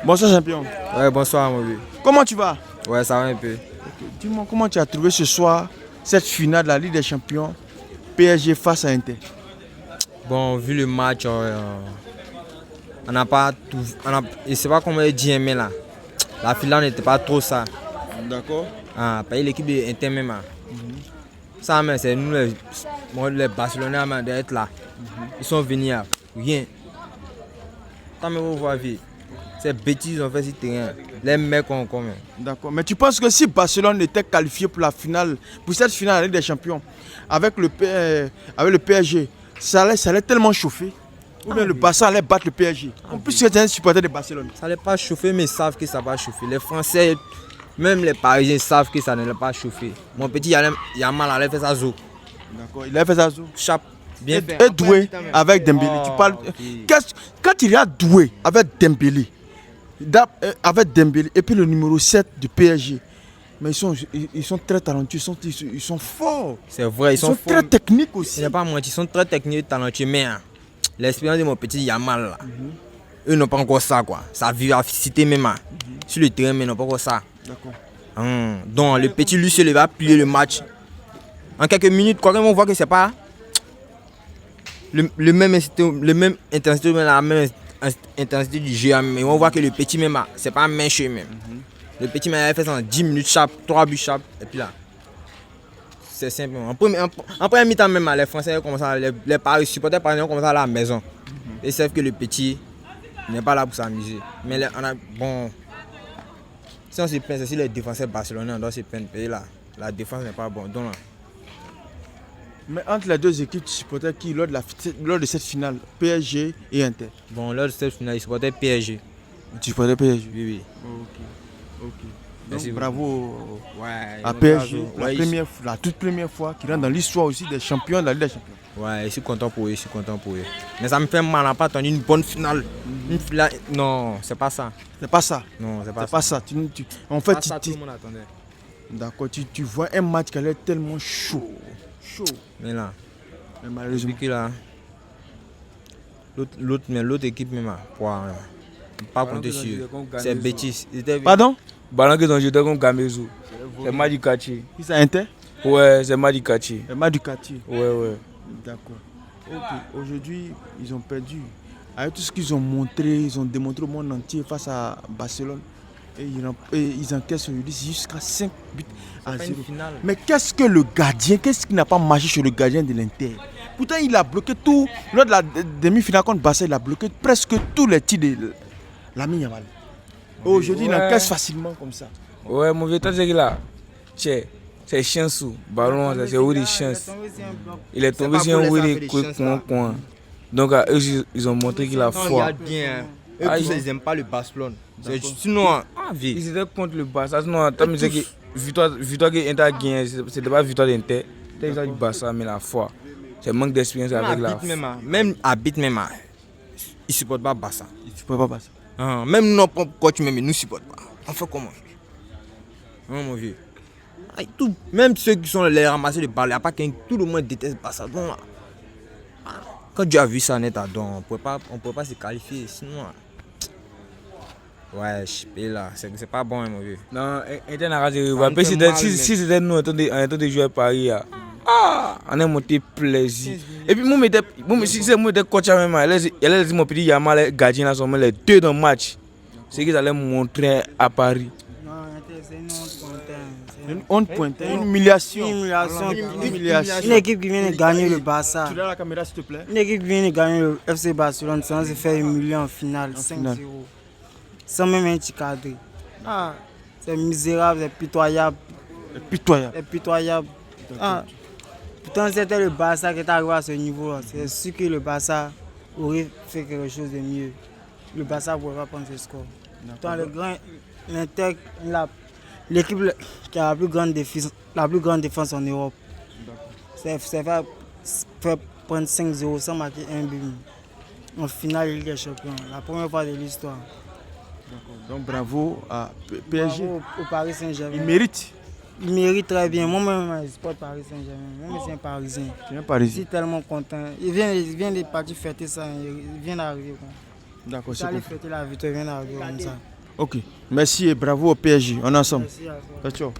Bonsoir champion. Ouais, bonsoir mon vieux. Comment tu vas? Ouais, ça va un peu. Dis-moi comment tu as trouvé ce soir cette finale de la Ligue des Champions PSG face à Inter. Bon, vu le match, on n'a pas tout. Et c'est pas comme on dit, mais là. La finale n'était pas trop ça. D'accord. Ah, pas l'équipe de Inter même. Ça, mais c'est nous les Barcelonais d'être là. Ils sont venus à rien. Tant même vous voyez. C'est bêtises ont fait ce terrain. Les mecs ont commun. D'accord. Mais tu penses que si Barcelone était qualifié pour la finale, pour cette finale de la Ligue des Champions, avec le PSG, ça allait tellement chauffer? Ou bien le Barça allait battre le PSG? En plus, tu es un supporter de Barcelone. Ça n'allait pas chauffer, mais ils savent que ça va chauffer. Les Français, même les Parisiens savent que ça n'allait pas chauffer. Mon petit Yamal allait faire sa zo. D'accord. Il a fait ça. Chape. Bien fait. Et Doué avec Dembélé. Tu parles. Okay. Quand il y a Doué avec Dembélé, et puis le numéro 7 du PSG, mais ils sont très talentueux, ils sont forts. C'est vrai, ils sont forts. Très techniques aussi. Il n'y a pas menti, ils sont très techniques, talentueux, mais l'expérience de mon petit Yamal là, eux n'ont pas encore ça quoi. Sa vivacité même sur le terrain, mais ils n'ont pas encore ça. D'accord. Donc le petit lui seul il va plier le match. En quelques minutes, quand même on voit que c'est pas le même intensité, la même intensité du jeu, mais on voit que le petit même c'est pas un main jeu même. Le petit même a fait ça en 10 minutes chape, 3 buts chape, et puis là. C'est simple. En première mi-temps même, les Français commencent à, les supporters parisiens commencent à aller à la maison. Ils savent que le petit n'est pas là pour s'amuser. Mais bon, si on se plaint, c'est si les défenseurs barcelonais, on doit se plaindre. Là, la défense n'est pas bonne. Donc, là. Mais entre les deux équipes, tu supportais qui lors de cette finale, PSG et Inter? Bon, lors de cette finale, ils supportaient PSG. Tu supportais PSG? Oui, oui. Ok. Merci Donc, bravo à PSG. PSG, la toute première fois qui rentre dans l'histoire aussi des champions de la Ligue des Champions. Ouais, je suis content pour eux, Mais ça me fait mal, on n'a pas attendu une bonne finale. Une finale. Non, c'est pas ça. C'est pas ça. Non, c'est pas ça. En fait, tout le monde attendait. D'accord, tu vois un match qui allait tellement chaud. Mais là, mais malheureusement. Là, l'autre équipe même, pas compter sur. C'est bêtise. Pardon? Ballon qu'ils ont jeté contre Gamezou. C'est Madikachi. Qui c'est Inter? Ouais, c'est Madikachi. C'est Madikachi. Ouais. D'accord. Ok, aujourd'hui, ils ont perdu. Avec tout ce qu'ils ont montré, ils ont démontré au monde entier face à Barcelone. Et ils encaissent aujourd'hui jusqu'à 5 buts à 0. Mais qu'est-ce qui n'a pas marché sur le gardien de l'Inter? Pourtant, il a bloqué tout. Lors de la demi-finale contre Barça, il a bloqué presque tous les tirs de Lamine Yamal. Aujourd'hui, il encaisse facilement comme ça. Ouais, mon vieux, t'as dit là, c'est Chansou. Ballon, c'est Willy Chance. Il est tombé sur un Willy coin. Donc, eux, ils ont montré qu'il a foi. Ils n'aiment pas le Barcelone. Sinon, ils étaient contre le Barça. Sinon, tu me disais que victoire que Inter a gagné, c'était pas victoire d'Inter. C'était victoire du Barça, mais la foi. C'est manque d'expérience avec la foi. Même à Bit, ils ne supportent pas Barça. Ils ne supportent pas Barça. Même nos propres coachs, ils ne nous supportent pas. On fait comment? Mon vieux. Même ceux qui sont les ramassés de balles, il n'y a pas qu'un. Tout le monde déteste Barça. Donc, quand tu as vu ça net, on ne peut pas se qualifier. Sinon, ouais, là, c'est pas bon, mon vieux. Non, Inter n'a pas de si c'était nous en train de jouer à Paris, on a monté plaisir. Et puis, si c'est moi, coach, elle a dit mon petit Yamal, gardien, là, sont les deux dans le match. C'est qu'ils allaient montrer à Paris. Non, c'est une honte pointée. Une humiliation. Une équipe qui vient de gagner le Barça. Tu regardes la caméra, s'il te plaît. Une équipe qui vient de gagner le FC Barcelone sans se faire humilier en finale, 5-0. Sans même un petit cadre. C'est misérable, c'est pitoyable. Pourtant, c'était le Barça qui est arrivé à ce niveau-là. C'est sûr que le Barça aurait fait quelque chose de mieux. Le Barça ne pourrait pas prendre ce score. Pourtant, l'Inter, l'équipe qui a la plus grande défense en Europe, c'est fait prendre 5-0 sans marquer un but. En finale de Ligue des Champions, la première fois de l'histoire. Donc bravo à PSG. Bravo au Paris Saint-Germain. Il mérite très bien. Moi-même, je supporte Paris Saint-Germain. Moi, c'est un Parisien. Tu es un Parisien. Je suis tellement content. Il vient de partir fêter ça. Il vient d'arriver. D'accord, c'est fêter la victoire, il vient d'arriver comme ça. Ok. Merci et bravo au PSG. On est ensemble. Merci à toi. Ciao.